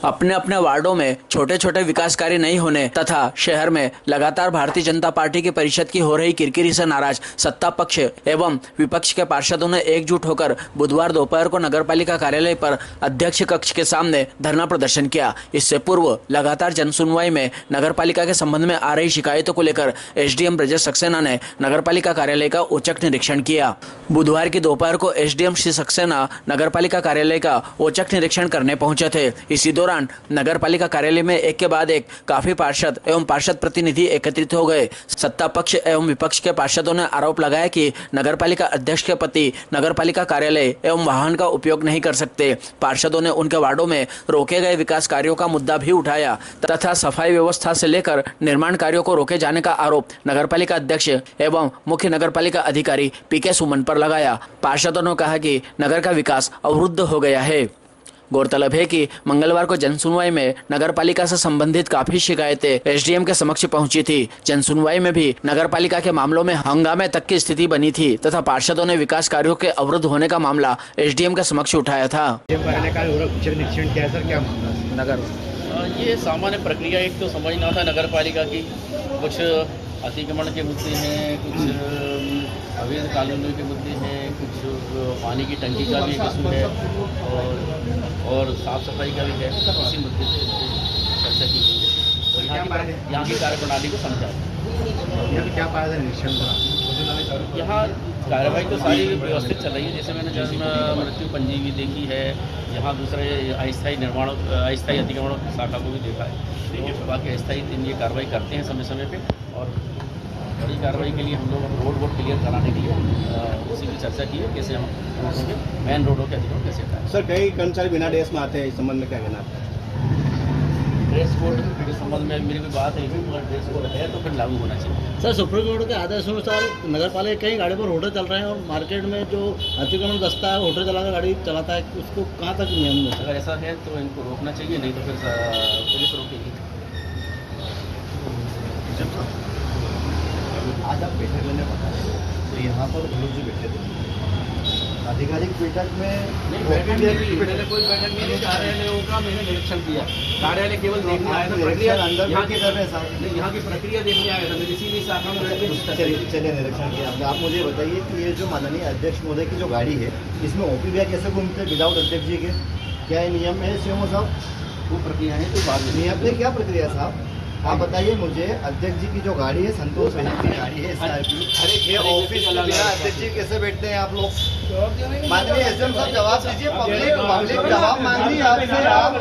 अपने अपने वार्डों में छोटे छोटे विकास कार्य नहीं होने तथा शहर में लगातार भारतीय जनता पार्टी की परिषद की हो रही किरकिरी से नाराज सत्ता पक्ष एवं विपक्ष के पार्षदों ने एकजुट होकर बुधवार दोपहर को नगरपालिका कार्यालय पर अध्यक्ष कक्ष के सामने धरना प्रदर्शन किया। इससे पूर्व लगातार जनसुनवाई में नगरपालिका के संबंध में आ रही शिकायतों को लेकर एसडीएम ब्रजेश सक्सेना ने नगरपालिका कार्यालय का औचक निरीक्षण किया। बुधवार की दोपहर को एसडीएम श्री सक्सेना नगरपालिका कार्यालय का औचक निरीक्षण करने पहुंचे थे। इसी दौरान नगरपालिका कार्यालय में एक के बाद एक काफी पार्षद एवं पार्षद प्रतिनिधि एकत्रित हो गए। सत्ता पक्ष एवं विपक्ष के पार्षदों ने आरोप लगाया कि नगरपालिका अध्यक्ष के पति नगरपालिका कार्यालय एवं वाहन का उपयोग नहीं कर सकते। पार्षदों ने उनके वार्डों में रोके गए विकास कार्यों का मुद्दा भी उठाया तथा सफाई व्यवस्था से लेकर निर्माण कार्यों को रोके जाने का आरोप नगरपालिका अध्यक्ष एवं मुख्य नगरपालिका अधिकारी पीके सुमन पर लगाया। पार्षदों ने कहा कि नगर का विकास अवरुद्ध हो गया है। गौरतलब है कि मंगलवार को जनसुनवाई में नगरपालिका से संबंधित काफी शिकायतें एसडीएम के समक्ष पहुंची थी। जनसुनवाई में भी नगरपालिका के मामलों में हंगामे तक की स्थिति बनी थी तथा पार्षदों ने विकास कार्यों के अवरुद्ध होने का मामला एसडीएम के समक्ष उठाया था। ये सामान्य प्रक्रिया एक तो समझना था नगरपालिका की, कुछ अतिक्रमण के मुद्दे हैं, कुछ अवैध कानूनों के मुद्दे हैं, कुछ पानी की टंकी का भी एक इशू है और साफ सफाई का भी है। इसी मुद्दे से चर्चा की गई है और यहाँ की कार्यप्रणाली को समझा। क्या पाया था निरीक्षण का? यहाँ कार्रवाई तो सारी व्यवस्थित चल रही है। जैसे मैंने जन्म मृत्यु पंजीकी देखी है, यहाँ दूसरे अस्थायी अतिक्रमण शाखा को भी देखा है। तो बाकी अस्थायी दिन ये कार्रवाई करते हैं समय समय पे और बड़ी कार्रवाई के लिए हम लोग रोड क्लियर कराने के लिए उसी की चर्चा की है, कैसे हम मेन रोडों के अतिक्रमण कैसे करें। सर, कई कर्मचारी बिना ड्रेस में आते हैं, इस संबंध में क्या कहना है? ड्रेस कोड के संबंध में मेरी कोई बात है, अगर ड्रेस कोड है तो फिर लागू होना चाहिए। सर, सुप्रीम कोर्ट के आदेशानुसार नगरपालिका कई गाड़ी पर होटल चल रहे हैं और मार्केट में जो अतिक्रमण दस्ता है होटल चलाकर गाड़ी चलाता है, उसको कहाँ तक नियम है? अगर ऐसा है तो इनको रोकना चाहिए, नहीं तो फिर पुलिस रोकेगी। आज आप बैठक लेने बताए तो यहाँ पर लोग जो बैठे थे आधिकारिक बैठक में मैंने कोई बैठक नहीं, कार्यालयों का मैंने निरीक्षण किया। कार्यालय केवल देखने आया था, प्रक्रिया यहाँ की प्रक्रिया देखने आया था। इसीलिए शाखा में चलिए निरीक्षण किया। आप मुझे बताइए कि ये जो माननीय अध्यक्ष महोदय की जो गाड़ी है, इसमें ओपी भैया कैसे घूमते हैं विदाउट अध्यक्ष जी के? क्या ये नियम है सीएमओ साहब? वो प्रक्रिया है तो बाद में नियम में क्या प्रक्रिया साहब? आप बताइए मुझे, अध्यक्ष जी की जो गाड़ी है संतोष भाई की गाड़ी है ये ऑफिस में बिना अध्यक्ष जी कैसे बैठते हैं आप लोग? माननीय एसएम साहब जवाब दीजिए। पब्लिक जवाब मांग रही है आपसे। आप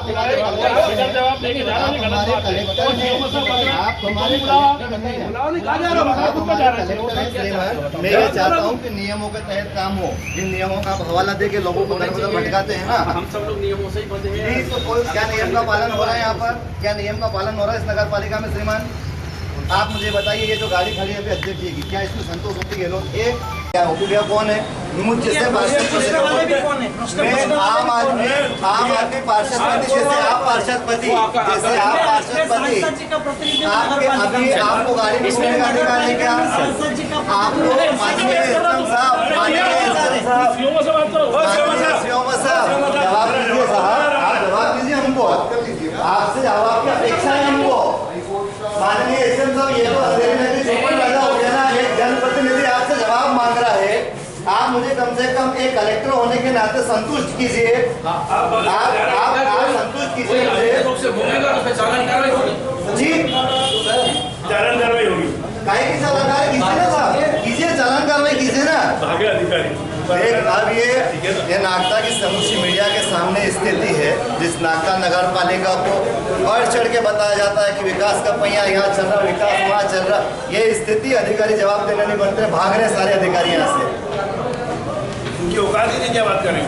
हमारे कलेक्टर हैं। मैं ये चाहता हूँ कि नियमों के तहत काम हो। जिन नियमों का आप हवाला दे के लोगों को दर भटकाते हैं ना, हम सब लोग नियमों से ही बंधे हैं। तो क्या नियम का पालन हो रहा है यहाँ पर? क्या नियम का पालन हो रहा है इस नगरपालिका में? श्रीमान, आप मुझे बताइए, ये जो गाड़ी खड़ी है अभी अध्यक्ष जी की, क्या इसमें संतोष होती गहलोत एक क्या ओपीडिया कौन है? मुझसे मैं आम आदमी पार्षद जैसे आप पार्षद पति आपके अभी आपको गाड़ी घूमने का अधिकार है क्या? आप लोग माननीय एसएम साहब, जवाब दीजिए साहब, आप जवाब दीजिए हमको। आपसे जवाब की अपेक्षा है हमको। माननीय एसएम साहब, ये तो अंधेरी नदी चौपन पैदा हो गया ना। एक जनप्रतिनिधि आपसे जवाब मांग रहा है, आप मुझे कम से कम एक कलेक्टर होने के नाते संतुष्ट कीजिए। आप संतुष्ट कीजिए जी। चालान कार्रवाई होगी। काहे की चालान कार्रवाई कीजिए ना साहब, कीजिए चालान कार्रवाई कीजिए ना। अधिकारी अब ये नागदा की समूची मीडिया के सामने स्थिति है, जिस नागदा नगरपालिका को बढ़ चढ़ के बताया जाता है कि विकास का पहिया यहाँ चल रहा, विकास वहाँ चल रहा। ये स्थिति अधिकारी जवाब देने नहीं बनते, भाग रहे सारे अधिकारी यहाँ से। उनकी औकात ही नहीं, क्या बात करें?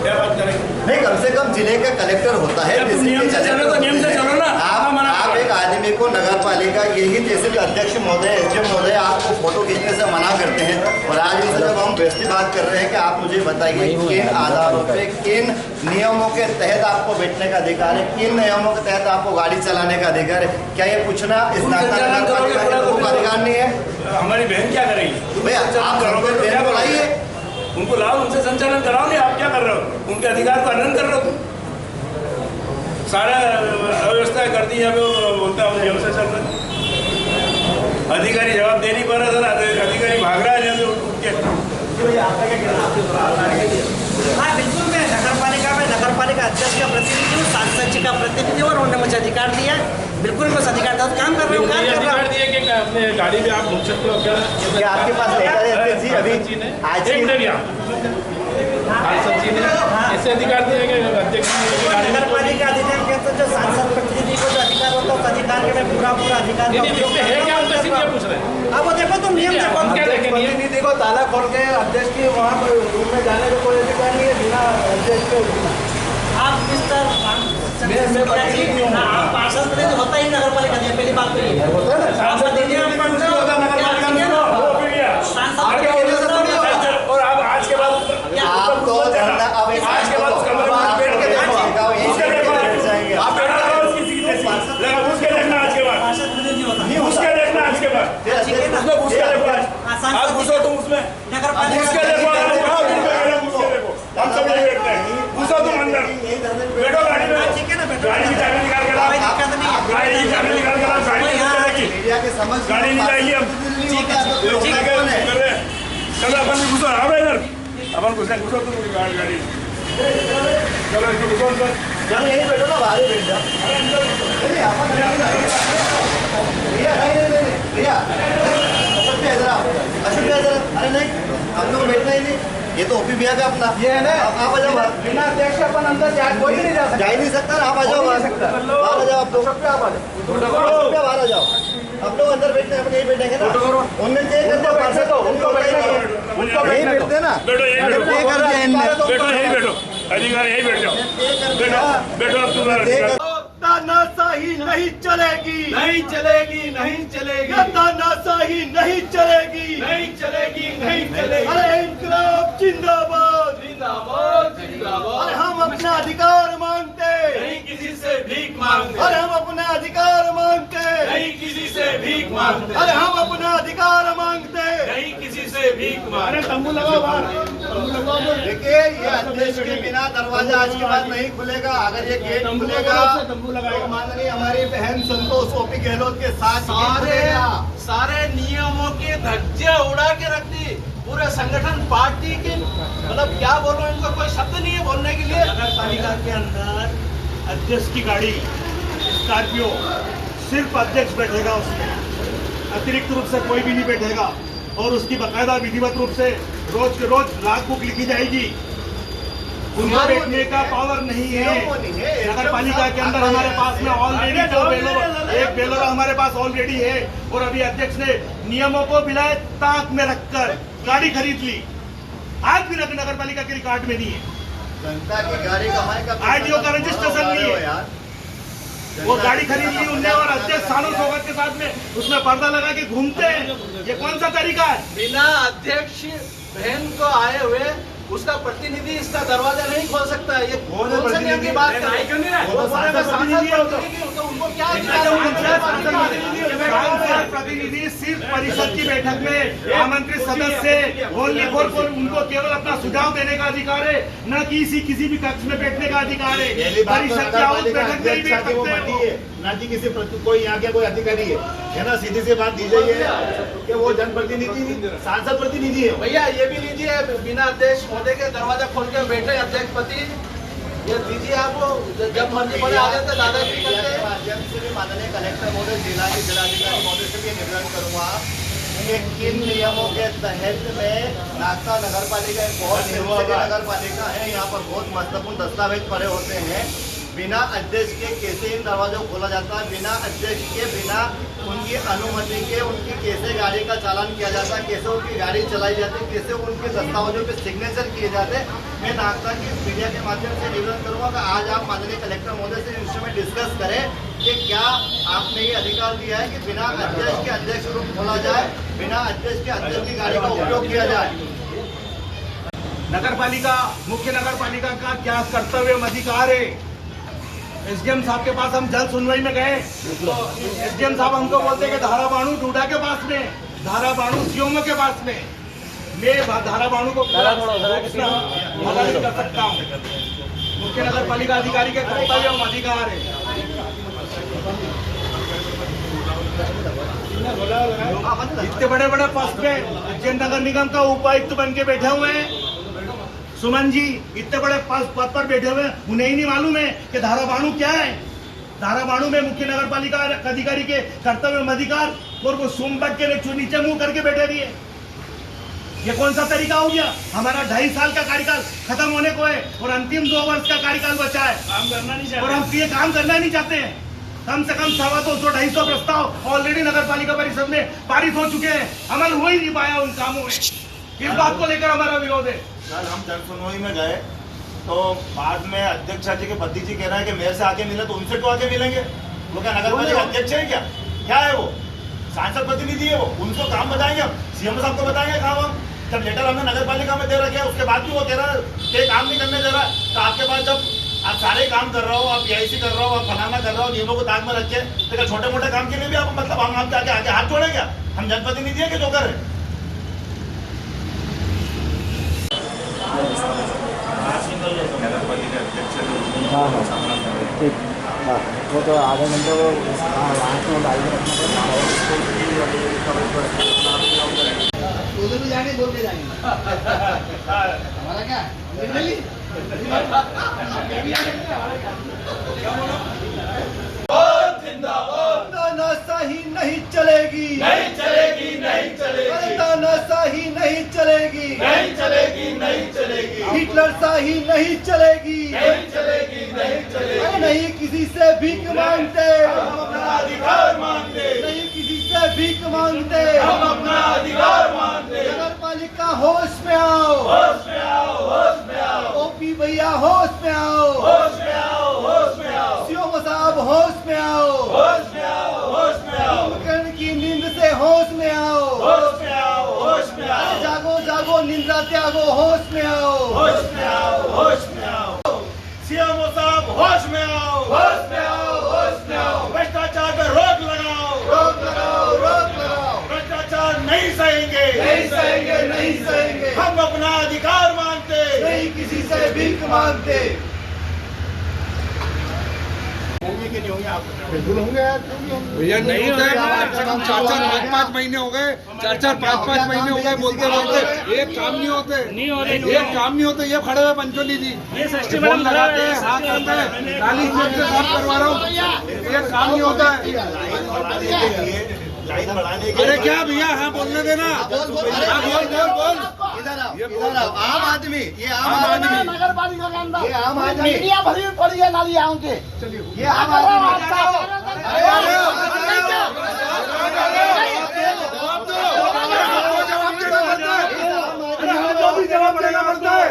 नहीं, कम से कम जिले का कलेक्टर होता है। नियम से चलो तो नियम से चलो ना। आप एक आदमी को नगरपालिका यही जैसे कि अध्यक्ष महोदय, एसडीएम महोदय आपको फोटो खींचने से मना करते हैं और आज उनसे जब हम बेस्टी बात कर रहे हैं कि आप मुझे बताइए किन आधारों पे, किन नियमों के तहत आपको बैठने का अधिकार है, किन नियमों के तहत आपको गाड़ी चलाने का अधिकार है? क्या ये पूछना इस नगरपालिका के लोगों का अधिकार नहीं है? हमारी बहन क्या करेगी भैया? आप करोगे, बहन बुलाइए, उनको लाओ, उनसे संचालन कराओगे। आप क्या कर रहे हो? उनके अधिकार का हनन कर रहे हो। सारा अव्यवस्था कर दी। यहाँ पे वो बोलता है व्यवस्था चल रहा है, अधिकारी जवाब दे नहीं पा रहा सर, अधिकारी भाग रहा है यहाँ पे उठ के। हाँ बिल्कुल, मैं नगर पालिका अध्यक्ष का प्रतिनिधि हूँ, सांसद जी का प्रतिनिधि हूँ और उन्होंने मुझे अधिकार दिया है। बिल्कुल मैं उस अधिकार का काम कर रहा हूँ, काम कर रहा हूँ। दिए कि अपने गाड़ी में आप घूम सकते हो क्या? क्या आपके पास लेटर है अध्यक्ष जी? अभी आज एक मिनट भैया, सांसद जी ने ऐसे अधिकार दिए कि अध्यक्ष जी गाड़ी में नगर पालिका अधिनियम के तो जो सांसद प्रतिनिधि को जो अधिकार होता है उस अधिकार के मैं पूरा अधिकार का उपयोग इसमें है क्या? उनका सीधे पूछ रहे हैं। अब वो देखो तुम नियम देखो। क्या देखेंगे? प्रतिनिधि को ताला खोल के अध्यक्ष की वहाँ पर रूम में जाने का कोई अधिकार नहीं है बिना अध्यक्ष के। आप मिस्टर आप पार्षद प्रतिनिधि होता ही नगर पालिका में, पहली बात तो ये है। सांसद अधिनियम पढ़ते हो, और आप आज के बाद आप तो धरना अब आज के बाद उस कमरे में आप बैठ के देखो, उसके बैठ जाएंगे। आप बैठा रहो उसकी उसके देखना आज के बाद, पार्षद प्रतिनिधि होता है। उसके देखना आज के बाद, उसमें घुस के देखो आज। आप घुसो तुम उसमें, नगर घुस के देखो, हम सब नहीं बैठते हैं, घुसो तुम अंदर, बैठो गाड़ी में, ठीक है ना, बैठो। गाड़ी की चाबी निकाल के लाओ, कोई दिक्कत नहीं है। गाड़ी की चाबी निकाल के लाओ, गाड़ी नहीं चलेगी, मीडिया के समझ गाड़ी नहीं जाएगी अब। चलो अपन भी घुसो, आओ इधर, अपन घुसो तुम गाड़ी, चलो इसको घुसो अंदर। चलो यहीं बैठो ना, बाहर ही बैठ जाओ। भैया भैया अशोक भैया इधर आओ, अशोक भैया इधर। अरे नहीं, हम लोग बैठना ही नहीं, ये तो ओपी भैया का अपना ये है ना। आप आ जाओ बाहर, बिना अध्यक्ष अपन अंदर कोई नहीं जा जा ही नहीं सकता ना। आप आ जाओ बाहर, बाहर आ जाओ आप लोग, बाहर आ जाओ। हम लोग अंदर बैठते हैं, हम यहीं बैठेंगे ना। उनमें ये करते हैं, पार्षद उनको यहीं बैठते हैं ना। बैठो यहीं बैठो, ये कर दिया इनने। बैठो यहीं बैठो, अधिकारी यहीं बैठ जाओ, बैठो बैठो अब तुम। तानाशाही नहीं चलेगी, नहीं चलेगी, नहीं चलेगी, तानाशाही नहीं चलेगी, नहीं चलेगी, नहीं चलेगी। अरे इनकलाब जिंदाबाद, जिंदाबाद, जिंदाबाद। अरे हम अपना अधिकार मांगते, नहीं किसी से भीख मांगते, अरे हम अपना अधिकार मांगते, नहीं किसी से भीख मांगते, अरे हम अपना अधिकार मांगते। नहीं किसी से भीख मांगते। तंबू लगाओ बाहर। देखिए ये अध्यक्ष के बिना दरवाजा आज के बाद नहीं खुलेगा। अगर ये गेट खुलेगा तो माननीय हमारी बहन संतोष ओपी गहलोत के साथ सारे नियमों की धज्जियां उड़ा के रख दी। पूरे संगठन पार्टी के, मतलब क्या बोलो, इनको कोई शब्द नहीं है बोलने के लिए। नगर पालिका के अंदर अध्यक्ष की गाड़ी स्कॉर्पियो सिर्फ अध्यक्ष बैठेगा, उसमें अतिरिक्त रूप से कोई भी नहीं बैठेगा और उसकी बाकायदा विधिवत रूप से रोज के रोज लाख बुक लिखी जाएगी। उनको बैठने का पावर नहीं है। नगर पालिका के अंदर हमारे पास में ऑलरेडी एक बेलोरा हमारे पास ऑलरेडी है और अभी अध्यक्ष ने नियमों को बिलाए ताक में रखकर गाड़ी खरीद ली। आज भी नगर पालिका के रिकॉर्ड में नहीं है। जनता की गाड़ी कमाई का आरटीओ का रजिस्ट्रेशन नहीं है यार। वो गाड़ी खरीद ली उनने और अध्यक्ष सालों सोबत के साथ में उसमें पर्दा लगा के घूमते हैं। ये कौन सा तरीका है? बिना अध्यक्ष बहन को आए हुए उसका प्रतिनिधि इसका दरवाजा नहीं खोल सकता है। ये कौन से नियम की बात कर रहे हैं? वो बोले मैं सांसद प्रतिनिधि हूं, तो उनको क्या प्रतिनिधि सिर्फ परिषद की बैठक में आमंत्रित सदस्य ओनली फॉर उनको केवल अपना सुझाव देने का अधिकार है, न कि किसी भी कक्ष में बैठने का अधिकार है। परिषद की आउट बैठक में ही बैठ सकते हैं, ना कि किसी कोई यहाँ के कोई अधिकारी है ना। सीधी सी बात दी गई है कि वो जनप्रतिनिधि सांसद प्रतिनिधि है। भैया ये भी लीजिए, बिना अध्यक्ष महोदय के दरवाजा खोल के बैठे अध्यक्षपति, ये दीजिए आपको, जब मर्जी पड़े आ जाते दादागिरी करते हैं। माध्यम से भी माननीय कलेक्टर महोदय, जिलाधिकारी महोदय से भी निवेदन करूंगा कि किन नियमों के तहत में नागता नगर पालिका एक बहुत नगर पालिका है, यहाँ पर बहुत महत्वपूर्ण दस्तावेज पड़े होते हैं। बिना अध्यक्ष के कैसे इन दरवाजों को खोला जाता है, बिना अध्यक्ष के, बिना उनकी अनुमति के उनकी कैसे गाड़ी का चालान किया जाता है, कैसे उनकी गाड़ी चलाई जाती है, कैसे उनके दस्तावेजों पे सिग्नेचर किए जाते हैं। मैं नागता की मीडिया के माध्यम से निवेदन करूंगा कि आज आप माननीय कलेक्टर महोदय से इस विषय में डिस्कस करें कि क्या आपने ये अधिकार दिया है कि बिना अध्यक्ष के अध्यक्ष रूम खोला जाए, बिना अध्यक्ष के अध्यक्ष की गाड़ी का उपयोग किया जाए। नगर पालिका, मुख्य नगर पालिका का क्या कर्तव्य अधिकार है? एसडीएम साहब के पास हम जल सुनवाई में गए तो एसडीएम साहब हमको बोलते हैं कि धारा बाणु डूडा के पास में, धारा बाणु सीओमओ के पास में। मैं धारा बाणु को कर सकता हूँ, मुख्य नगर पालिका अधिकारी के कर्तव्य एवं अधिकार है। इतने बड़े बड़े पद पे उज्जैन नगर निगम का उपायुक्त बन के बैठे हुए हैं सुमन जी, इतने बड़े पद पर बैठे हुए हैं, उन्हें ही नहीं मालूम है कि धारा 92 क्या है। धारा 92 में मुख्य नगर पालिका अधिकारी के कर्तव्य एवं अधिकार और वो सुम बट के नीचे मुंह करके बैठे रही है। ये कौन सा तरीका हो गया? हमारा 2.5 साल का कार्यकाल खत्म होने को है और अंतिम 2 वर्ष का कार्यकाल बचा है। काम करना नहीं चाहते और हम ये काम करना नहीं चाहते हैं। कम से कम 250-250 प्रस्ताव ऑलरेडी नगर पालिका परिषद में पारित हो चुके हैं, अमल हो ही नहीं पाया उन कामों में। इस बात को लेकर हमारा विरोध है। कल हम जनसुनवाई में गए तो बाद में अध्यक्ष जी के पति जी कह रहे हैं कि मेयर से आके मिले, तो उनसे क्यों आके मिलेंगे? वो क्या नगर पालिका अध्यक्ष है क्या है वो? सांसद प्रतिनिधि है वो, उनको काम बताएंगे हम, सीएम साहब को बताएंगे काम हम। जब लेटर हमने नगर पालिका में दे रखे है उसके बाद भी वो कह रहा है कि काम नहीं करने दे रहा है, तो आपके पास जब आप सारे काम कर रहे हो, आप पीआईसी कर रहे हो, आप फलाना कर रहे हो, नियमों को ताक में रख के, तो छोटे मोटे काम के लिए भी आप मतलब हम आपके आगे हाथ जोड़े क्या? हम जनप्रतिनिधि है कि जो कर रहे? हाँ ठीक, हाँ वो तो आधे घंटे वो लास्ट में डाल के रखना उधर भी जाएंगे, बोल के जाएंगे हमारा क्या तानाशाही नहीं चलेगी, नहीं चलेगी, नहीं चलेगी। तानाशाही नहीं चलेगी, नहीं चलेगी, नहीं चलेगी। हिटलर शाही नहीं चलेगी, नहीं चलेगी, नहीं चलेगी। नहीं किसी से भीख मांगते, हम अपना अधिकार मांगते। नहीं किसी से भीख मांगते, हम अपना अधिकार मांगते। नगर पालिका होश में आओ, होश में आओ, होश में आओ। ओपी भैया होश में आओ, होश में आओ, होश में आओ। सीओ साहब होश में आओ, होश में आओ, होश में आओ। कुंभकर्ण की नींद से होश में आओ, होश में आओ, होश में आओ। जागो जागो निंद्रा त्यागो, होश में आओ, होश में आओ, होश में आओ। सीएम साहब होश में आओ, होश में आओ, होश में आओ। भ्रष्टाचार पर रोक लगाओ, रोक लगाओ, रोक लगाओ। भ्रष्टाचार नहीं सहेंगे, नहीं सहेंगे, नहीं सहेंगे। हम अपना अधिकार मांगते, नहीं किसी से भीख मांगते। बिल्कुल होंगे यार, भैया नहीं होते। 4-5 महीने हो गए, 4-5 महीने हो गए बोलते बोलते एक काम नहीं होते, एक काम नहीं होते। ये खड़े हुए पंचोली जी फोन लगाते हैं, हाँ करते हैं, गाली से साफ करवा रहा हूँ, एक काम नहीं होता है। अरे क्या भैया, हाँ बोलने देना, बोल बोल बोल। इधर आओ, आम आदमी, ये आम आदमी नगर पालिका के अंदर ये आम आदमी मीडिया भरी पड़ी है नालियाओं के। ये आम आदमी जवाब देना पड़ता है।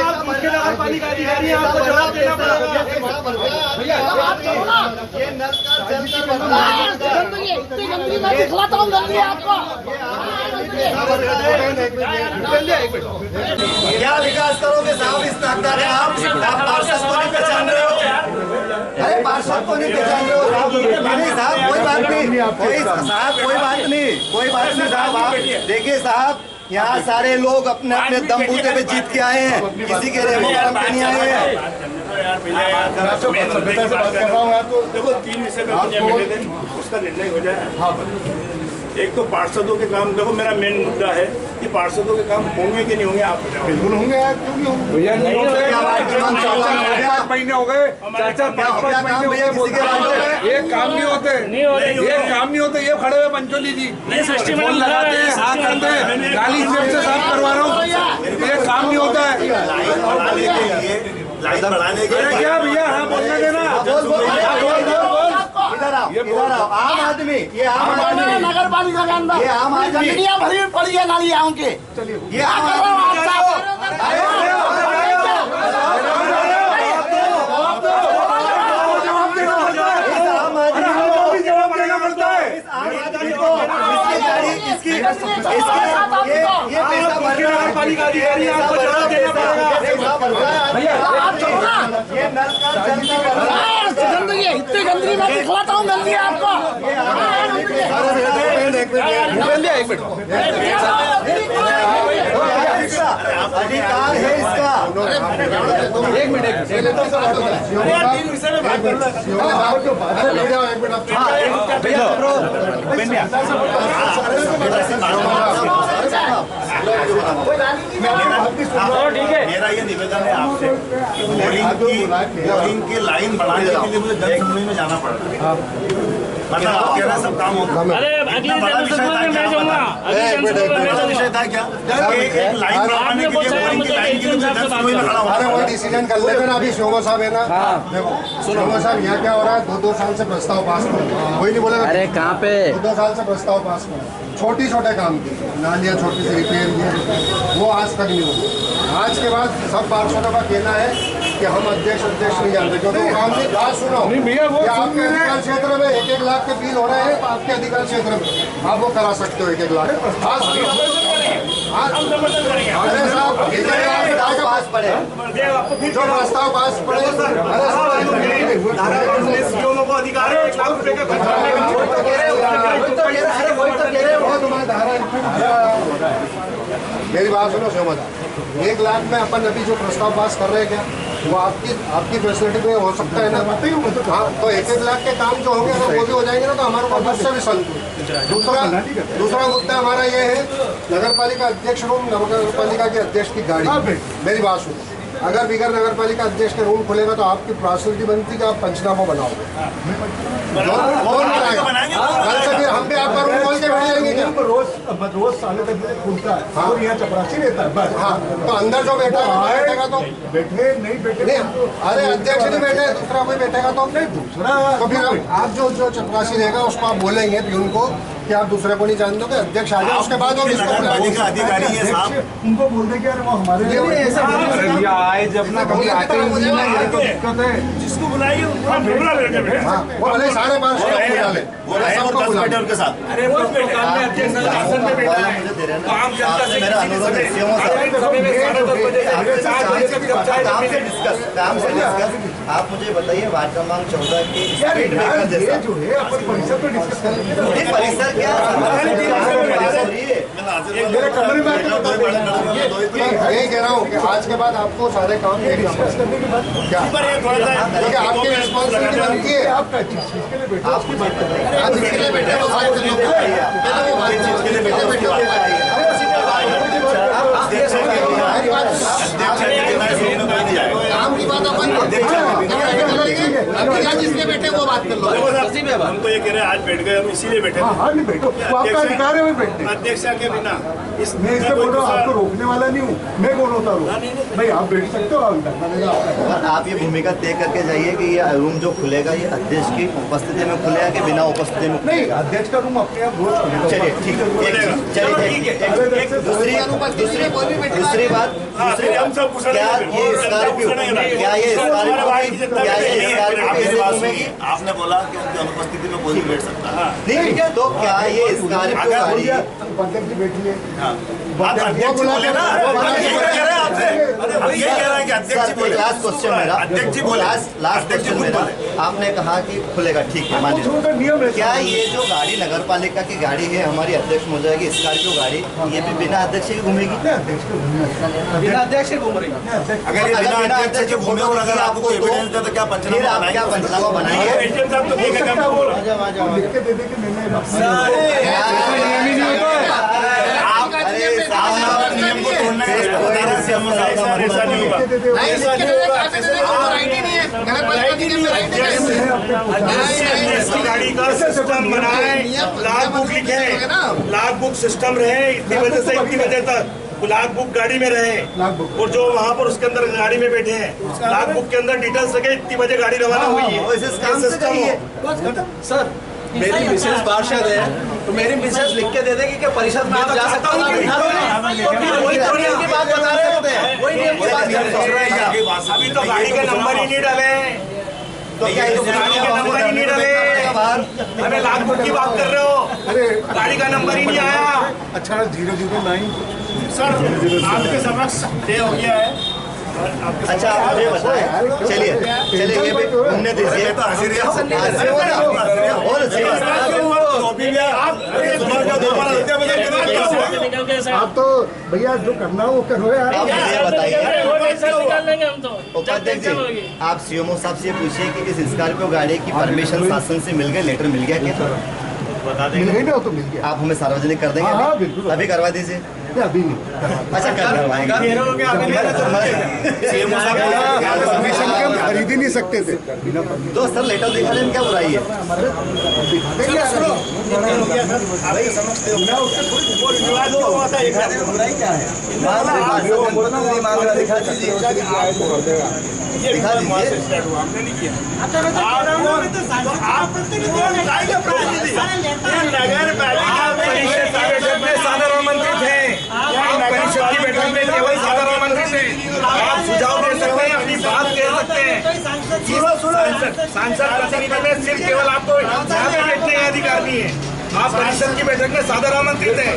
नगर पालिका अधिकारी आपको जवाब देना ये नल का जल का दिखलाता हूँ गंदगी आपको। क्या विकास करोगे साहब इस नागदा में? आप पार्षद को नहीं पहचान रहे हो? अरे पार्षद को नहीं पहचान रहे हो साहब? नहीं साहब कोई बात नहीं, साहब कोई बात नहीं, कोई बात नहीं साहब। आप देखिए साहब, यहाँ सारे लोग अपने अपने दम बूते पे जीत के आए हैं, किसी के रेमो करम पे नहीं आए हैं। देखो 3 विषय पे उसका निर्णय हो जाए। एक तो पार्षदों के काम, देखो मेरा मेन मुद्दा है कि पार्षदों के काम होंगे कि नहीं होंगे, आप बिल्कुल होंगे यार, क्यों नहीं होंगे भैया? नहीं होंगे। 4-5 महीने हो गए, 4-5 महीने हो गए बोलते एक काम नहीं होते, एक काम नहीं होते। ये खड़े हुए पंचोली जी फोन लगाते हैं, हाँ करते हैं, गाली से साफ करवा रहा हूँ, एक काम नहीं होता है। अरे क्या भैया, हाँ बोलने देना, इधर आओ, आम आदमी, ये आम आदमी नगर पालिका के अंदर ये आम आदमी मीडिया भरी पड़ी है नालियाओं के। ये आम आदमी जवाब देना पड़ता है। ये पैसा नगर पालिका अधिकारी आपको जवाब देना पड़ेगा। ये नल का जल का गंदगी है, इतनी गंदगी मैं दिखलाता हूँ, गंदगी है आपको। अधिकार है इसका। एक मिनट मेरा ये निवेदन है आपसे, बोरिंग की लाइन बढ़ाने के लिए मुझे जनसुनवाई में जाना पड़ रहा है। मतलब आप कह रहे हैं सब काम होगा। अरे अगली जनसुनवाई में मैं जाऊंगा। बड़ा विषय था क्या? एक लाइन बढ़ाने के लिए, बोरिंग की लाइन के लिए मुझे जनसुनवाई में खड़ा होना अरे वो डिसीजन कर लेते ना। अभी शोभा साहब है ना, देखो शोभा साहब यहाँ क्या हो रहा है, 2-2 साल से प्रस्ताव पास करो, कोई नहीं बोलेगा। अरे कहाँ पे 2 साल से प्रस्ताव पास करो, छोटे काम की नालियाँ छोटी सी रिपेयर किए, वो आज तक नहीं हुआ। आज के बाद सब पार्षदों का कहना है कि हम अध्यक्ष नहीं जानते, क्योंकि काम की बात सुनो कि आपके अधिकार क्षेत्र में 1-1 लाख के बिल हो रहे हैं, आपके अधिकार क्षेत्र में आप वो करा सकते हो 1-1 लाख। अरे साहब 1-1 लाख पास पड़े, जो प्रस्ताव पास पड़े, को अधिकार है 1 लाख रुपए का खर्च करने मेरी बात सुनो शोभा, 1 लाख में अपन अभी जो प्रस्ताव पास कर रहे हैं क्या वो आपकी फैसिलिटी में हो सकता है ना? हाँ, तो 1-1 लाख के काम जो होंगे अगर वो भी हो जाएंगे ना तो हमारे को बस से भी संतुष्ट। दूसरा मुद्दा हमारा ये है नगरपालिका अध्यक्ष रूम, नगरपालिका के अध्यक्ष की गाड़ी। मेरी बात सुनो, अगर बिगर नगरपालिका अध्यक्ष के रूम खुलेगा तो आपकी फैसिलिटी बनती कि आप पंचनामा बनाओगे। कल से फिर हम भी आपका रूम खोल के बैठ जाएंगे क्या? रोज सालों तक खुलता है और यहाँ चपरासी रहता है बस। हाँ, तो अंदर जो बैठेगा तो बैठे नहीं बैठे नहीं, अरे अध्यक्ष नहीं बैठे, दूसरा कोई बैठेगा तो नहीं, दूसरा तो फिर आप जो चपरासी रहेगा उसको आप बोलेंगे कि उनको कि आप दूसरे को नहीं जानते कि अध्यक्ष आ जाए, उसके बाद अधिकारी है साहब, उनको बोल दे कि अरे वो हमारे आए जब ना कभी आते ही नहीं है, ये तो दिक्कत है। जिसको बुलाइए वो भले 5:30 बुला ले, सबको बुला ले उनके साथ। अरे वो काम में अध्यक्ष शासन में बैठा है, काम जनता से मेरा अनुरोध है काम से डिस्कस। आप मुझे बताइए वार्ड क्रमांक 14 के स्पीड ब्रेकर जैसा जो है अपन परिसर पे डिस्कस करेंगे। परिसर क्या मेरे कमरे में यही कह रहा हूँ कि आज के बाद आपको सारे काम डिस्कस करने के बाद क्या, क्योंकि आपकी रिस्पॉन्सिबिलिटी बनती है। आपका चीज के लिए बैठे आप जिसके लिए बैठे हो बात करने को काम की बात अपन जिसके बैठे वो बात कर लो। हम तो ये कह रहे हैं आज बैठ गए, हम इसीलिए बैठे। हाँ नहीं बैठो, वो आपका अधिकार है, बैठने। अध्यक्ष के बिना मैं इससे बोल रहा हूँ, आपको रोकने वाला नहीं हूँ, मैं कौन होता हूँ भाई? आप बैठ सकते हो। आप ये भूमिका तय करके जाइए कि ये रूम जो खुलेगा ये अध्यक्ष की उपस्थिति में खुलेगा कि बिना उपस्थिति में? नहीं, अध्यक्ष का रूम अपने आप रोज खुलेगा। चलिए ठीक है, चलिए दूसरी बात, क्या ये स्कॉर्पियो आपने बोला कि उनकी अनुपस्थिति में कोई भी बैठ सकता है। नहीं है तो क्या ये स्कॉर्पियो गाड़ी अध्यक्ष जी बैठिए, अध्यक्ष बोले ना, ये कह रहा है कि अध्यक्ष जी बोले। लास्ट क्वेश्चन मेरा, अध्यक्ष जी बोले, लास्ट क्वेश्चन मेरा, आपने कहा कि खुलेगा, ठीक है मान लीजिए, क्या ये जो गाड़ी नगर पालिका की गाड़ी है हमारी अध्यक्ष हो जाएगी स्कॉर्पियो गाड़ी, ये भी बिना अध्यक्ष के घूमेगी? बिना अध्यक्ष के घूम रही है। अगर ये बिना अध्यक्ष के घूमे और अगर आपको कोई एविडेंस दे तो क्या पंचनामा बनाएंगे? लिख के दे दे कि मैंने नियम को तोड़ना है, ऐसा नहीं होगा। गाड़ी का सिस्टम बनाए, लॉग बुक लिखे, लॉग बुक सिस्टम रहे, इतनी वजह से इतनी वजह तक लॉग बुक गाड़ी में रहे, और जो वहाँ पर उसके अंदर गाड़ी में बैठे हैं लॉग बुक के अंदर डिटेल्स लगे, इतनी बजे गाड़ी रवाना हुई है। सर मेरी मिसेज पार्षद है तो मेरी मिसेज लिख के दे देगी कि परिषद में आप जा सकते हो, वही नियम की बात बता रहे हैं, वही नियम की बात कर रहे हैं। अभी तो गाड़ी के नंबर ही नहीं डाले, तो क्या गाड़ी का नंबर ही नहीं डाले, हमें लॉग बुक की बात कर रहे हो, गाड़ी का नंबर ही नहीं आया। अच्छा 009 सर आपके समक्ष तय हो गया है अच्छा आप मुझे बताएं, चलिए ये भी घूमने दीजिए। आप तो भैया जो करना वो करो यार। आप मुझे बताइए उपाध्यक्ष जी, आप सीएमओ साहब से पूछिए कि इस स्कॉर्पियो गाड़ी की परमिशन शासन से मिल गई, लेटर मिल गया क्या? बता मिल गई ना, तो मिल गया। आप हमें सार्वजनिक कर देंगे? हाँ, बिल्कुल। अभी करवा दीजिए। अभी नहीं। अच्छा करवाएंगे। परमिशन के हम खरीद ही नहीं सकते थे। तो सर लेटर दिखाने में क्या बुराई है? नगर पालिका परिषद की बैठक में साधारण मंत्री थे, परिषद की बैठक में केवल साधारण मंत्री थे। आप सुझाव दे सकते हैं, अपनी बात कह सकते हैं। सांसद प्रतिनिधि में सिर्फ केवल आपको यहाँ पे बैठने का अधिकार नहीं है। आप परिषद की बैठक में साधारण मंत्री थे,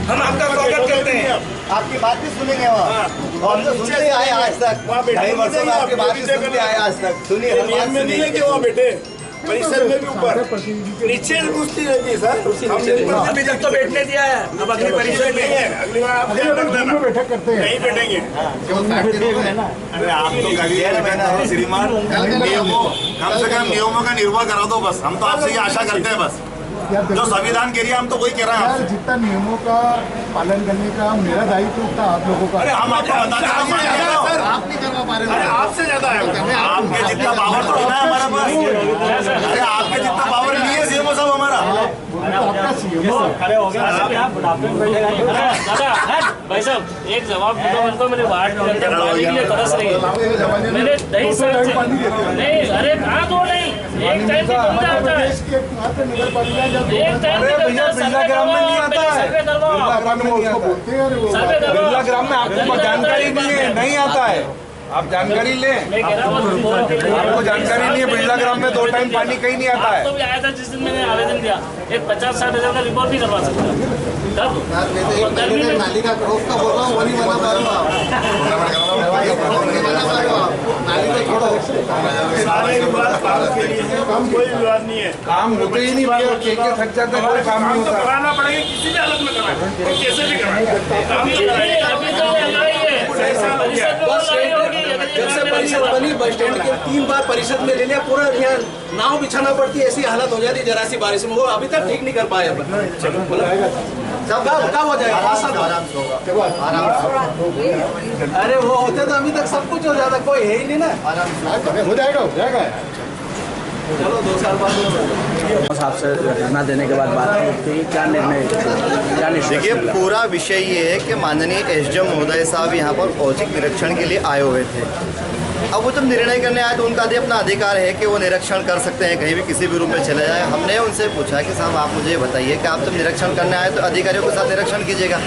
हम आपका स्वागत करते हैं। आपकी बात भी सुनेंगे वहाँ, हम तो सुनते आए आज तक, 2.5 वर्षों में आपकी बात भी सुनते आए आज तक। सुनिए, नियम में नहीं है कि वहाँ बैठे, परिसर में भी ऊपर नीचे कुश्ती रहती है सर। हमने जब तो बैठने दिया है, अब अगली परिषद नहीं है, अगली बार आप बैठक करते हैं, नहीं बैठेंगे। अरे आप तो गैर महीना है श्रीमान, नियमों कम से कम नियमों का निर्वाह करा दो बस। हम तो आपसे ये आशा करते हैं बस, जो संविधान के लिए हम तो वही कह रहे हैं। जितना नियमों का पालन करने का मेरा दायित्व था आप लोगों का। अरे हम आपको बताते हैं सर, आप नहीं करवा पा रहे। अरे आपसे ज्यादा है, आपके जितना पावर तो है हमारे पास। अरे आपके जितना पावर नहीं है सीएमओ साहब हमारा। आपका सीएमओ खड़े हो गए आप बुढ़ापे में दादा भाई साहब एक जवाब दे दो मेरे को। मेरे वार्ड के अंदर पानी के लिए तरस रही है, मैंने 2.5 साल से नहीं। अरे कहाँ दो नहीं, एक टाइम से मिलता आता है, एक टाइम से बिरला ग्राम में नहीं आता है। बिरला ग्राम में आपको जानकारी नहीं आता है, आप जानकारी लें। आपको जानकारी नहीं है, बिरला ग्राम में 2 टाइम पानी कहीं नहीं आता है। तो भी आया था जिस दिन मैंने आवेदन दिया, एक 50-60 हज़ार का रिपोर्ट भी करवा सकता है। नाली का क्रॉस का बोल रहा हूँ, वो नहीं बना पा रहा हूँ। नाली को छोड़ो, कोई विवाद नहीं है, काम होते ही नहीं भैया, के थक जाता है, कोई काम नहीं तो होता। कराना पड़ेगा, किसी भी हालत में कराना, तो कैसे भी कराना। अभी तो लड़ाई है, जब से परिषद बनी बस स्टैंड के 3 बार परिषद में ले लिया, पूरा यहाँ नाव बिछाना पड़ती है, ऐसी हालत हो जाती है जरा सी बारिश में। वो अभी तक ठीक नहीं कर पाए। कब हो जाएगा? 5 साल आराम से होगा, आराम से। अरे वो होते तो अभी तक सब कुछ हो जाता, कोई है ही नहीं ना। हो जाएगा, हो जाएगा। चलो 2 साल बाद साहब से धरना देने के बाद बात की, क्या निर्णय, क्या निश्चय? देखिए पूरा विषय ये है कि माननीय एसडीएम महोदय साहब यहाँ पर औचक निरीक्षण के लिए आए हुए थे। अब वो जब निर्णय करने आए तो उनका अपना अधिकार है कि वो निरीक्षण कर सकते हैं, कहीं भी किसी भी रूप में चले जाए। हमने उनसे पूछा कि साहब आप मुझे बताइए कि आप जब निरीक्षण करने आए तो अधिकारियों के साथ निरीक्षण कीजिएगा।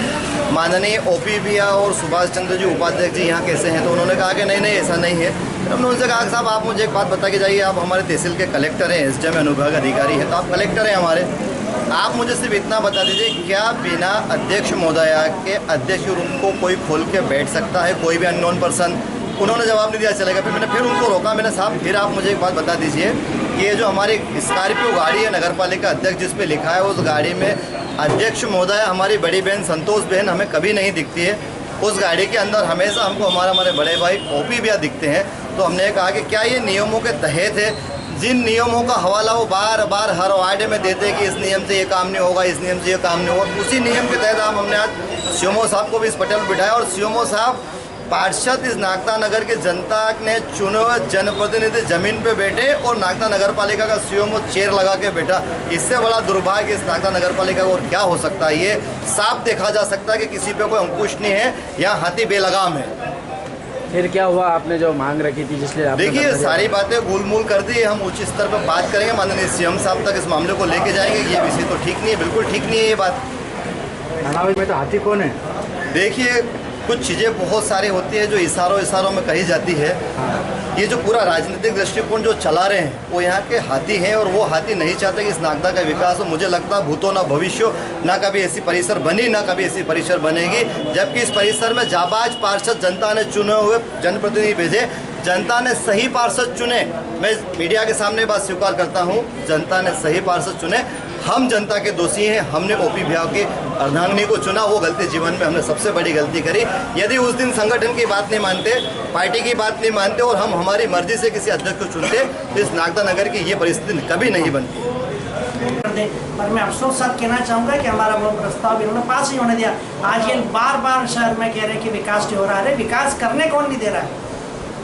माननीय ओपी भैया और सुभाष चंद्र जी उपाध्यक्ष जी यहाँ कैसे हैं, तो उन्होंने कहा कि नहीं ऐसा नहीं है। हमने उनसे कहा कि साहब आप मुझे एक बात बता के जाइए, आप हमारे तहसील के कलेक्टर हैं, एसडीएम अनुभाग अधिकारी हैं, तो आप कलेक्टर हैं हमारे, आप मुझे सिर्फ इतना बता दीजिए क्या बिना अध्यक्ष महोदया के अध्यक्ष रूम को कोई खोल के बैठ सकता है, कोई भी अननोन पर्सन? उन्होंने जवाब नहीं दिया, चलेगा। फिर मैंने फिर उनको रोका, मैंने साहब फिर आप मुझे एक बात बता दीजिए, ये जो हमारी स्कॉर्पियो गाड़ी है नगर पालिका अध्यक्ष जिस पे लिखा है, उस गाड़ी में अध्यक्ष महोदया हमारी बड़ी बहन संतोष बहन हमें कभी नहीं दिखती है। उस गाड़ी के अंदर हमेशा हमको हमारे बड़े भाई ओपी भैया दिखते हैं। तो हमने कहा कि क्या ये नियमों के तहत है? जिन नियमों का हवाला वो बार बार हर वार्ड में देते हैं कि इस नियम से ये काम नहीं होगा, इस नियम से ये काम नहीं होगा, उसी नियम के तहत हमने आज सीएमओ साहब को भी इस पटेल बिठाया। और सीएमओ साहब पार्षद इस नागदा नगर के जनता ने चुने हुए जनप्रतिनिधि जमीन पे बैठे और नागदा नगर पालिका का सीएमओ चेयर लगा के बैठा। इससे बड़ा दुर्भाग्य इस नागदा नगर पालिका को और क्या हो सकता है? ये साफ देखा जा सकता है कि किसी पे कोई अंकुश नहीं है, यहाँ हाथी बेलगाम है। फिर क्या हुआ, आपने जो मांग रखी थी जिसलिए आपने देखिए सारी बातें गुलमूल कर दी। हम उच्च स्तर पर बात करेंगे, माननीय सीएम साहब तक इस मामले को लेके जाएंगे। ये विषय तो ठीक नहीं है, बिल्कुल ठीक नहीं है ये बात। थानावल में तो हाथी कौन है? देखिए कुछ चीज़ें बहुत सारी होती है जो इशारों में कही जाती है। ये जो पूरा राजनीतिक दृष्टिकोण जो चला रहे हैं वो यहाँ के हाथी हैं और वो हाथी नहीं चाहते कि इस नागदा का विकास हो। मुझे लगता है भूतो ना भविष्य, ना कभी ऐसी परिसर बनी ना कभी ऐसी परिसर बनेगी, जबकि इस परिसर में जाबाज पार्षद जनता ने चुने हुए जनप्रतिनिधि भेजे, जनता ने सही पार्षद चुने। मैं मीडिया के सामने बात स्वीकार करता हूँ, जनता ने सही पार्षद चुने। हम जनता के दोषी हैं, हमने ओपी भैया की अर्धांगिनी को चुना, वो गलती जीवन में हमने सबसे बड़ी गलती करी। यदि उस दिन संगठन की बात नहीं मानते, पार्टी की बात नहीं मानते और हम हमारी मर्जी से किसी अध्यक्ष को चुनते तो इस नागदा नगर की ये परिस्थिति कभी नहीं बनती। पर मैं अफसोस साथ कहना चाहूँगा कि हमारा वो प्रस्ताव इन्होंने पास नहीं होने दिया। आज ये बार बार शहर में कह रहे हैं कि विकास नहीं हो रहा है। विकास करने कौन नहीं दे रहा है?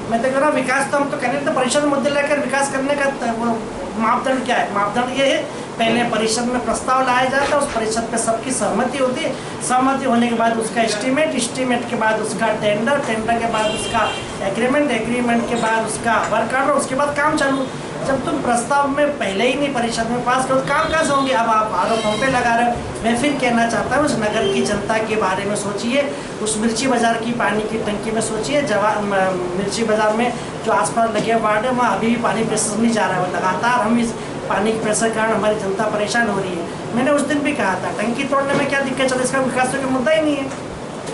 मैं तो कह रहा हूँ विकास तो हम तो कहने तो परिषद मुद्दे लेकर विकास करने का वो मापदंड क्या है? मापदंड ये है पहले परिषद में प्रस्ताव लाया जाता है, उस परिषद पे सबकी सहमति होती है, सहमति होने के बाद उसका एस्टीमेट के बाद उसका टेंडर के बाद उसका एग्रीमेंट के बाद उसका वर्क ऑर्डर, उसके बाद काम चालू। जब तुम प्रस्ताव में पहले ही नहीं परिषद में पास करो, काम कैसे होंगे? अब आप आरोप हम पे लगा रहे हो। मैं फिर कहना चाहता हूँ, उस नगर की जनता के बारे में सोचिए, उस मिर्ची बाजार की पानी की टंकी में सोचिए। मिर्ची बाजार में जो आसपास लगे वार्ड है वहाँ अभी भी पानी प्रेशर नहीं जा रहा है। लगातार हम इस पानी के प्रेशर के कारण हमारी जनता परेशान हो रही है। मैंने उस दिन भी कहा था टंकी तोड़ने में क्या दिक्कत चल, इसका विकास का मुद्दा ही नहीं है,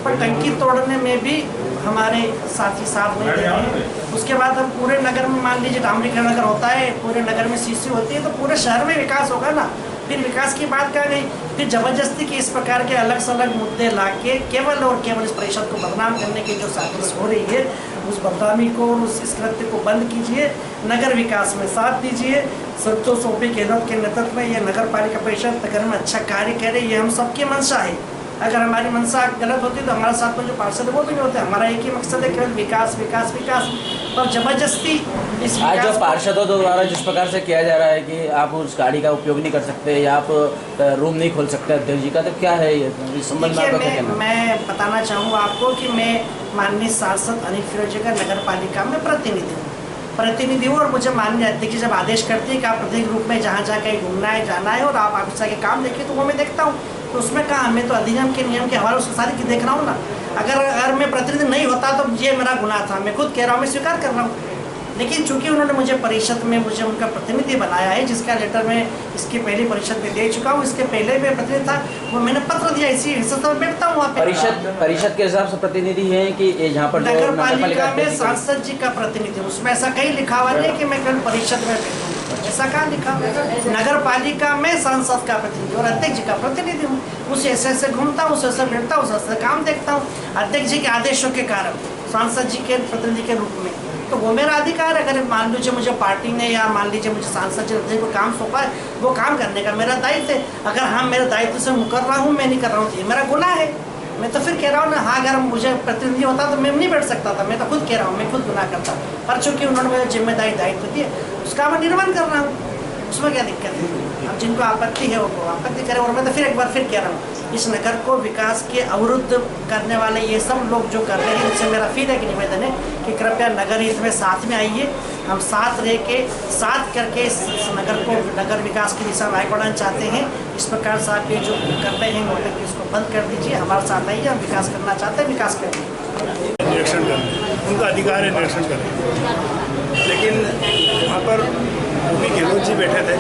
पर टंकी तोड़ने में भी हमारे साथी साथ नहीं दे रहे हैं। उसके बाद हम पूरे नगर में मान लीजिए डामरीकरण नगर होता है, पूरे नगर में सीसी होती है, तो पूरे शहर में विकास होगा ना। फिर विकास की बात कहाँ गई? फिर जबरदस्ती की इस प्रकार के अलग से अलग मुद्दे लाके केवल और केवल इस परिषद को बदनाम करने की जो साजिश हो रही है, उस बदनामी को और उस कृत्य को बंद कीजिए। नगर विकास में साथ दीजिए। संतोष ओपी गहलोत के नेतृत्व में ये नगर पालिका परिषद नगर में अच्छा कार्य करे, ये हम सबकी मंशा है। अगर हमारी मंशा गलत होती तो हमारे साथ में जो पार्षद है वो भी नहीं होते। हमारा एक ही मकसद है केवल विकास विकास विकास, और जबरदस्ती इस आज जो पार्षदों द्वारा जिस प्रकार से किया जा रहा है कि आप उस गाड़ी का उपयोग नहीं कर सकते या आप रूम नहीं खोल सकते अध्यक्ष जी का, तो क्या है ये इस संबंध में आपका क्या कहना? मैं बताना चाहूँगा आपको कि मैं माननीय सांसद अनिल फिरोजी का नगर पालिका में प्रतिनिधि हूँ और मुझे माननीय अध्यक्ष जब आदेश करती है कि आप प्रतिनिधि रूप में जहाँ जहाँ कहीं घूमना है जाना है और आप ऑफिस के काम देखिए, तो वो मैं देखता हूँ। तो उसमें कहा हमें तो अधिनियम के नियम के हवाले से सारी की देख रहा हूँ ना। अगर मैं प्रतिनिधि नहीं होता तो ये मेरा गुनाह था, मैं खुद कह रहा हूँ, मैं स्वीकार कर रहा हूँ। लेकिन चूंकि उन्होंने मुझे परिषद में मुझे उनका प्रतिनिधि बनाया है, जिसका लेटर मैं इसकी पहली परिषद में दे चुका हूँ, इसके पहले मैं प्रतिनिधि था, वो मैंने पत्र दिया, इसी हिसाब से बैठता हूँ वहाँ पे। परिषद के हिसाब से प्रतिनिधि है कि यहाँ पर नगर पालिका में सांसद जी का प्रतिनिधि, उसमें ऐसा कहीं लिखा हुआ नहीं कि मैं कल परिषद में बैठूँ, ऐसा कहाँ लिखा? नगर पालिका में सांसद का प्रतिनिधि और अध्यक्ष जी का प्रतिनिधि हूँ। उस ऐसे घूमता हूँ, उस बैठता हूँ, उस काम देखता हूँ। अध्यक्ष जी के आदेशों के कारण सांसद जी के प्रतिनिधि के रूप में, तो वो मेरा अधिकार है। अगर मान लीजिए मुझे पार्टी ने या मान लीजिए मुझे सांसद जी को काम सौंपा है, वो काम करने का मेरा दायित्व है। अगर हाँ मेरे दायित्व से मुकर रहा हूँ, मैं नहीं कर रहा हूँ, तो ये मेरा गुनाह है। मैं तो फिर कह रहा हूँ ना, हाँ अगर मुझे प्रतिनिधि होता तो मैं नहीं बैठ सकता था। मैं तो खुद कह रहा हूँ, मैं खुद गुनाह करता, पर चूँकि उन्होंने मुझे जिम्मेदारी दायित्व दिए, उसका मैं निर्वहन कर रहा हूँ, उसमें क्या दिक्कत है? अब जिनको आपत्ति है वो आपत्ति करें। और मैं तो फिर एक बार फिर कह रहा हूँ, इस नगर को विकास के अवरुद्ध करने वाले ये सब लोग जो कर रहे हैं, उनसे मेरा फिर एक निवेदन है कि कृपया नगर हित में साथ में आइए, हम साथ रह के साथ करके इस नगर को नगर विकास की दिशा में आगे बढ़ाना चाहते हैं। इस प्रकार से आप ये जो कर रहे हैं मोटर इसको बंद कर दीजिए, हमारे साथ आइए, हम विकास करना चाहते हैं, विकास करेंगे। निरीक्षण करें, उनका अधिकार है निरीक्षण करें। लेकिन वहाँ पर ओपी गहलोत जी बैठे थे,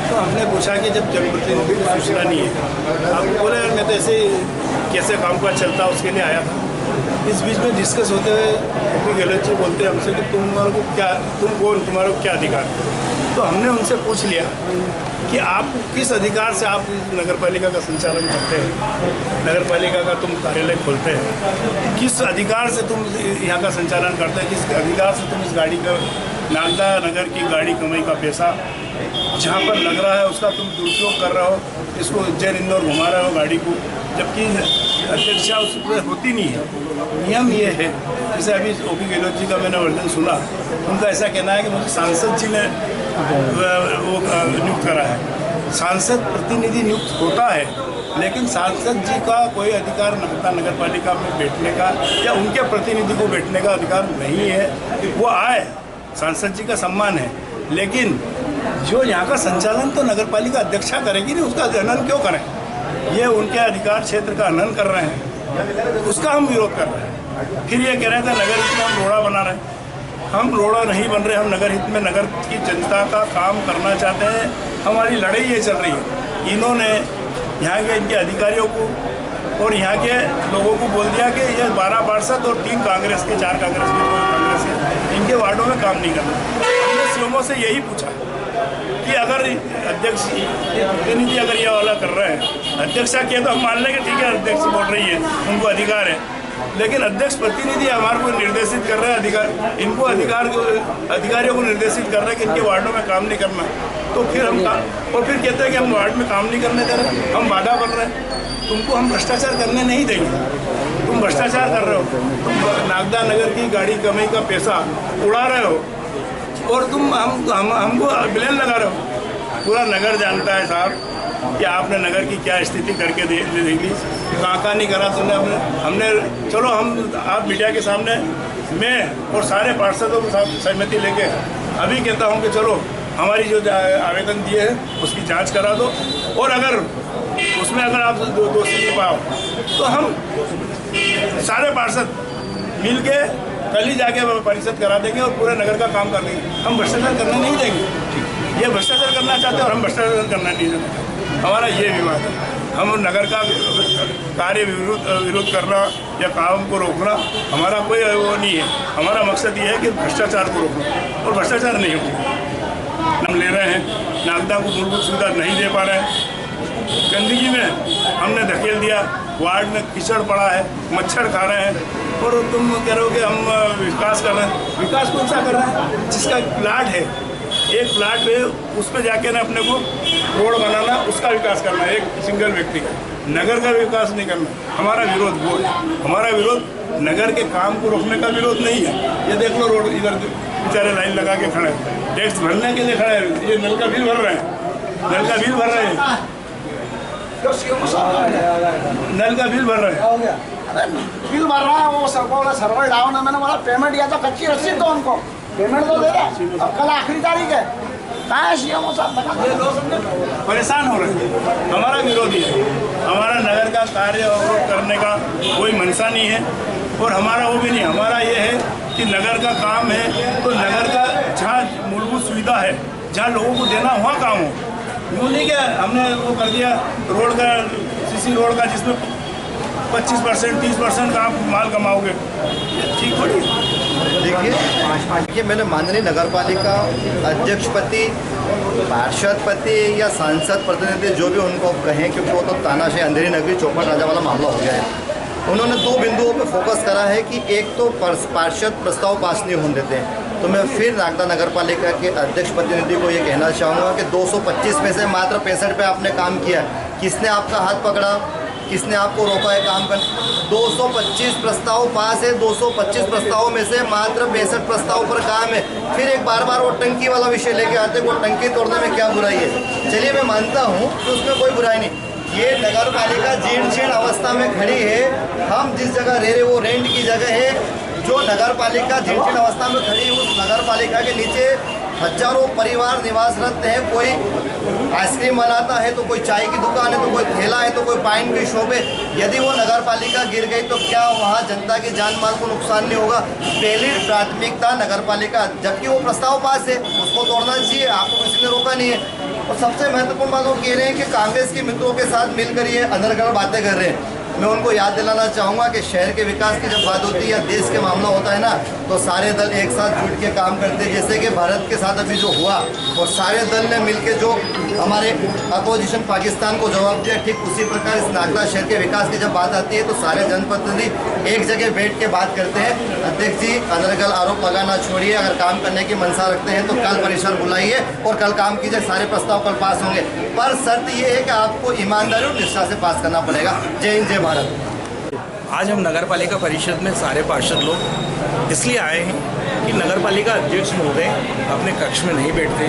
तो हमने पूछा कि जब जनप्रतिनिधि को सूचना नहीं है, आप बोले यार मैं तो ऐसे कैसे काम काज चलता उसके लिए आया था। इस बीच में डिस्कस होते हुए ओपी गहलोत जी बोलते हैं हमसे कि तुम्हारे को क्या, तुम कौन, तुम्हारे को क्या अधिकार? तो हमने उनसे पूछ लिया कि आप किस अधिकार से आप नगर पालिका का संचालन करते हैं, नगर पालिका का तुम कार्यालय खोलते हैं, किस अधिकार से तुम यहाँ का संचालन करते हैं, किस अधिकार से तुम इस गाड़ी का नागदा नगर की गाड़ी कमाई का पैसा जहाँ पर लग रहा है उसका तुम दुरुपयोग कर रहे हो, इसको उज्जैन इंदौर घुमा रहे हो गाड़ी को, जबकि अध्यक्षा उस पर होती नहीं है। नियम ये है, जैसे अभी ओपी गहलोत जी का मैंने वर्णन सुना, उनका ऐसा कहना है कि मुझे सांसद जी ने वो नियुक्त करा है। सांसद प्रतिनिधि नियुक्त होता है, लेकिन सांसद जी का कोई अधिकार नगर पालिका में बैठने का या उनके प्रतिनिधि को बैठने का अधिकार नहीं है। वो आए, सांसद जी का सम्मान है, लेकिन जो यहाँ का संचालन तो नगर पालिका अध्यक्षा करेगी नहीं, उसका हनन क्यों करें? ये उनके अधिकार क्षेत्र का हनन कर रहे हैं, उसका हम विरोध कर रहे हैं। फिर ये कह रहे थे नगर में हम रोड़ा बना रहे हैं। हम रोड़ा नहीं बन रहे, हम नगर हित में नगर की जनता का काम करना चाहते हैं। हमारी लड़ाई ये चल रही है। इन्होंने यहाँ के इनके अधिकारियों को और यहाँ के लोगों को बोल दिया कि ये 12 पार्षद और 3 कांग्रेस के, 4 कांग्रेस के, 2 कांग्रेस के, इनके वार्डों में काम नहीं करना। हमने सीएमओ से यही पूछा कि अगर अध्यक्ष प्रतिनिधि अगर ये वाला कर रहे हैं, अध्यक्षा किया तो हम मान लेंगे ठीक है, अध्यक्ष बोल रही है, उनको अधिकार है, लेकिन अध्यक्ष प्रतिनिधि हमारे को निर्देशित कर रहे हैं, अधिकारियों को निर्देशित कर रहे हैं कि इनके वार्डों में काम नहीं करना। तो फिर हम और फिर कहते हैं कि हम वार्ड में काम नहीं करने दे रहे, हम बाधा बन रहे हैं, तुमको हम भ्रष्टाचार करने नहीं देंगे। तुम भ्रष्टाचार कर रहे हो, तुम नागदा नगर की गाड़ी कमाई का पैसा उड़ा रहे हो और तुम हमको ब्लेम लगा रहे हो। पूरा नगर जानता है साहब कि आपने नगर की क्या स्थिति करके दे दी, कहाँ नहीं करा तुमने। हमने चलो हम आप मीडिया के सामने मैं और सारे पार्षदों को सहमति लेके अभी कहता हूँ कि चलो हमारी जो आवेदन दिए है उसकी जांच करा दो, और अगर उसमें अगर आप दोषी नहीं पाओ तो हम सारे पार्षद मिल के कल ही जाके परिषद करा देंगे और पूरे नगर का काम कर देंगे। हम भ्रष्टाचार करने नहीं देंगे। ये भ्रष्टाचार करना चाहते हैं और हम भ्रष्टाचार करना नहीं चाहते। हमारा ये विवाद है। हम नगर का कार्य विरोध करना या काम को रोकना हमारा कोई वो नहीं है। हमारा मकसद ये है कि भ्रष्टाचार को रोकना, और भ्रष्टाचार नहीं होगा। हम ले रहे हैं, नागदा को मूलभूत सुविधा नहीं दे पा रहे हैं, गंदगी में हमने धकेल दिया, वार्ड में कीचड़ पड़ा है, मच्छर खा रहे हैं, और तुम कह रहे हो कि हम विकास कर रहे हैं। विकास कौन सा कर रहे हैं? जिसका प्लाट है, एक प्लाट पे उस पर जाके ना अपने को रोड बनाना, उसका विकास करना है एक सिंगल व्यक्ति का, नगर का विकास नहीं करना। हमारा विरोध वो है। हमारा विरोध नगर के काम को रोकने का विरोध नहीं है। ये देख लो रोड, इधर बेचारे लाइन लगा के खड़े हैं, टैक्स भरने के लिए खड़े हैं, ये नल का बिल भर रहे हैं, नल का बिल भर रहे हैं, नल का बिल भर रहे हैं। अरे बिल भर रहा है, वो सर्वर डाउन है, मैंने बोला पेमेंट दिया तो कच्ची रसीद दो उनको, पेमेंट तो दे रहे। अब कल आखिरी तारीख है, कहाँ है सीएमओ साहब? परेशान हो रहे हैं। हमारा विरोधी है। हमारा नगर का कार्य अवरोध करने का कोई मंशा नहीं है, और हमारा वो भी नहीं। हमारा ये है कि नगर का काम है तो नगर का जहाँ मूलभूत सुविधा है, जहाँ लोगों को देना वहाँ काम हो। यूँ नहीं क्या हमने वो कर दिया रोड का, सीसी रोड का, जिसमें 25% 30% का आप माल कमाओगे, ठीक थोड़ी। देखिए मैंने माननीय नगर पालिका अध्यक्ष पति, पार्षद पति या सांसद प्रतिनिधि जो भी उनको कहें, क्योंकि वो तो तानाशाही अंधेरी नगरी चौपट राजा वाला मामला हो गया है। उन्होंने 2 बिंदुओं पर फोकस करा है कि एक तो पार्षद प्रस्ताव पास नहीं होने देते हैं। तो मैं फिर नागदा नगर पालिका के अध्यक्ष प्रतिनिधि को ये कहना चाहूँगा कि 225 में से मात्र 65 पे आपने काम किया। किसने आपका हाथ पकड़ा, किसने आपको रोका है काम कर? 225 प्रस्ताव पास है, 225 प्रस्तावों में से मात्र 65 प्रस्ताव पर काम है। फिर एक बार वो टंकी वाला विषय लेके आते, वो टंकी तोड़ने में क्या बुराई है? चलिए मैं मानता हूँ कि उसमें कोई बुराई नहीं। ये नगर पालिका जीर्ण शीर्ण अवस्था में खड़ी है। हम जिस जगह रह रहे वो रेंट की जगह है। जो नगर पालिका जीर्ण शीर्ण अवस्था में खड़ी है, उस नगर पालिका के नीचे हजारों परिवार निवासरत हैं। कोई आइसक्रीम बनाता है, तो कोई चाय की दुकान है, तो कोई ठेला है, तो कोई पाइन की शॉप है। यदि वो नगर पालिका गिर गई तो क्या वहाँ जनता की जान माल को नुकसान नहीं होगा? पहली प्राथमिकता नगर पालिका, जबकि वो प्रस्ताव पास है, उसको तोड़ना चाहिए, आपको किसी ने रोका नहीं है। और सबसे महत्वपूर्ण बात वो कह रहे हैं कि कांग्रेस के मित्रों के साथ मिलकर ये अनर्गल बातें कर रहे हैं। मैं उनको याद दिलाना चाहूँगा कि शहर के विकास की जब बात होती है या देश के मामला होता है ना, तो सारे दल एक साथ जुट के काम करते हैं। जैसे कि भारत के साथ अभी जो हुआ, और सारे दल ने मिलकर जो हमारे अपोजिशन पाकिस्तान को जवाब दिया, ठीक उसी प्रकार इस नागदा शहर के विकास की जब बात आती है तो सारे जनप्रतिनिधि एक जगह बैठ के बात करते हैं। अध्यक्ष जी, अनर्गल आरोप लगाना छोड़िए। अगर काम करने की मंशा रखते हैं तो कल परिसर बुलाइए और कल काम कीजिए। सारे प्रस्ताव कल पास होंगे, पर शर्त ये है कि आपको ईमानदारी और निष्ठा से पास करना पड़ेगा। जय हिंद, जय भारत। आज हम नगर पालिका परिषद में सारे पार्षद लोग इसलिए आए हैं कि नगर पालिका अध्यक्ष महोदय अपने कक्ष में नहीं बैठते।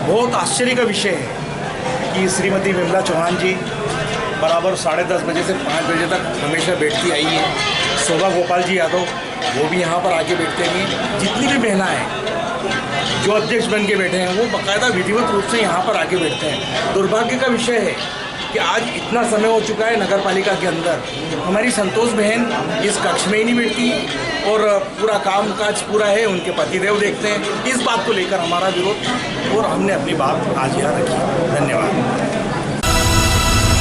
बहुत आश्चर्य का विषय है कि श्रीमती विमला चौहान जी बराबर 10:30 बजे से 5 बजे तक हमेशा बैठती आई है। शोभा गोपाल जी यादव वो भी यहाँ पर आके बैठते हैं। जितनी भी महिलाएं जो अध्यक्ष बन के बैठे हैं वो बाकायदा विधिवत रूप से यहाँ पर आके बैठते हैं। दुर्भाग्य का विषय है कि आज इतना समय हो चुका है नगर पालिका के अंदर, हमारी संतोष बहन इस कक्ष में ही नहीं बैठती और पूरा काम काज पूरा है, उनके पतिदेव देखते हैं। इस बात को लेकर हमारा विरोध, और हमने अपनी बात आज यहाँ रखी। धन्यवाद।